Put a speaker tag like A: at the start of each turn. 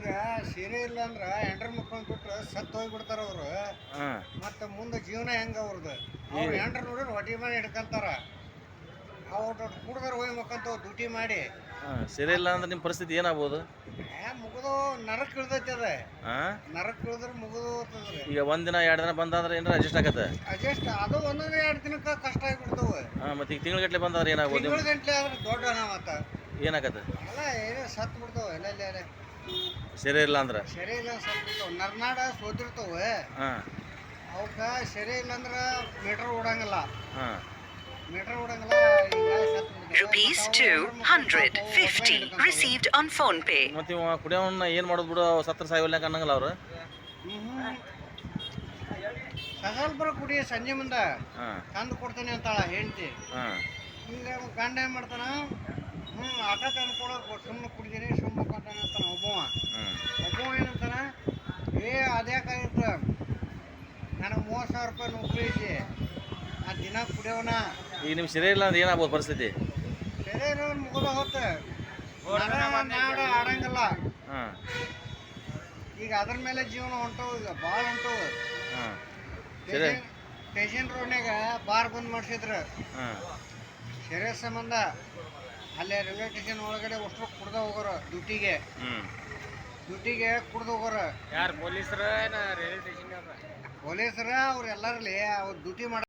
A: ಈಗ ಸೀರೆ ಇಲ್ಲ ಅಂದ್ರ ಹೆಂಡ್ರ ಮುಕ್ಕೊಂಡ್ ಬಿಟ್ರೆ ಸತ್ತು ಹೋಗ್ಬಿಡ್ತಾರ ಅವ್ರು. ಮತ್ತೆ ಮುಂದೆ ಜೀವನ ಹೆಂಗ ಅವ್ರದ್ದು? ಅವ್ರು ಹೆಂಡ್ರ ನೋಡಿದ್ರೆ ಹೊಟ್ಟಿ ಮಾಡಿ ಹಿಡ್ಕೊಂತಾರ. ಅವ್ರು ಕುಡ್ದಾರ ಹೋಗಿ ಮಕ್ಕಂತಾವ ಡ್ಯೂಟಿ ಮಾಡಿ.
B: ಸೀರೆ ಇಲ್ಲ ಅಂದ್ರೆ ನಿಮ್ಮ ಪರಿಸ್ಥಿತಿ ಏನಾಗ್ಬೋದು?
A: ಮುಗಿದು ನರಕ್ ಇಳ್ದೈತಿ ಅದ. ನರಕ್ ಇಳಿದ್ರೆ ಮುಗಿದು ಹೋಗ್ತದ್ರಿ.
B: ಈಗ ಒಂದಿನ 2 ದಿನ ಬಂದಾದ್ರೆ ಏನಾರ ಅಡ್ಜಸ್ಟ್ ಆಗತ್ತೆ?
A: ಅಡ್ಜಸ್ಟ್ ಅದು ಒಂದೊಂದು 2 ದಿನಕ್ಕೆ ಕಷ್ಟ ಆಗಿಬಿಡ್ತಾವ.
B: ಮತ್ತೆ ಈಗ ತಿಂಗಳ ಬಂದಾದ್ರೆ ಏನಾಗ್ಬೋದು?
A: ತಿಂಗಳ ಗಂಟ್ಲೆ ಆದ್ರೆ ದೊಡ್ಡ ಅನಾಹುತ.
B: ಏನಾಗತ್ತೆ?
A: ಅಲ್ಲ ಏನೋ ಸತ್ತು ಬಿಡ್ತಾವ ಎಲ್ಲೆಲ್ಲ.
B: ಸೀರೆ ಇಲ್ಲ ಅಂದ್ರೆ
A: ಸೆರೆ ಇಲ್ಲ ಸತ್ತು ಬಿಡ್ತಾವ. ನರ್ನಾಡ ಸೋತಿರ್ತಾವ. ಅವಕ್ಕ ಸೆರೆ ಇಲ್ಲ ಅಂದ್ರೆ metre ಓಡಂಗಿಲ್ಲ. Metre ಓಡಂಗಿಲ್ಲ.
C: Rupees 250 received on phone pay.
B: ಮತ್ತೆ ಇವ ಕುಡಿಯೋವನ್ನ ಏನು ಮಾಡೋದು ಬಿಡು, ಸತ್ರ ಸಾಯಿವಲ್ಯಾಕ ಅನ್ನಂಗಲ್ಲ ಅವ್ರು.
A: ಸ್ವಲ್ಪ ಕುಡಿ ಸಂಜೆ ಮುಂದ ತಂದು ಕೊಡ್ತೇನೆ ಅಂತಾಳ ಹೆಂಡತಿ. ಹಿಂಗೆ ಗಂಡ ಏನ್ ಮಾಡ್ತಾನ, ಆಟ ತಂದು ಕೊಡೋ ಸುಮ್ಮನೆ ಕುಡಿದೀನಿ ಸುಮ್ಮನೆ ಕೊಡ್ತಾನೆ ಅಂತಾನ ಒಬ್ಬವ ಏನಂತಾನ, ಅದ್ಯಾಕಾಗಿತ್ತು ನನಗೆ 30,000 ರೂಪಾಯಿ ನೌಕರಿ ಐತಿ, ಆ ದಿನ ಕುಡಿಯೋನ.
B: ಈಗ ನಿಮ್ಗೆ ಸೀರೆ ಇಲ್ಲ ಅಂದ್ರೆ ಏನಾಗ್ಬೋದು ಪರಿಸ್ಥಿತಿ?
A: ಸೆರೆ ಮುಗಿದ ಹೊತ್ತ ನಾಡ ಆಡಂಗಿಲ್ಲ. ಈಗ ಅದ್ರ ಮೇಲೆ ಜೀವನ ಹೊಂಟವು, ಈಗ ಭಾಳ ಹೊಂಟವು. ಸ್ಟೇಷನ್ ರೋಡ್ನಾಗ ಬಾರ್ ಬಂದ್ ಮಾಡಿಸಿದ್ರು ಸೆರೆ ಸಂಬಂಧ. ಅಲ್ಲೇ ರೈಲ್ವೆ ಸ್ಟೇಷನ್ ಒಳಗಡೆ ಅಷ್ಟು ಕುಡ್ದ ಹೋಗೋರು ಡ್ಯೂಟಿಗೆ ಕುಡ್ದು ಹೋಗೋರು.
D: ಯಾರು ಪೊಲೀಸರ ರೈಲ್ವೆ ಸ್ಟೇಷನ್
A: ಪೊಲೀಸರ ಅವ್ರು ಎಲ್ಲರಲ್ಲಿ ಅವ್ರು ಡ್ಯೂಟಿ ಮಾಡ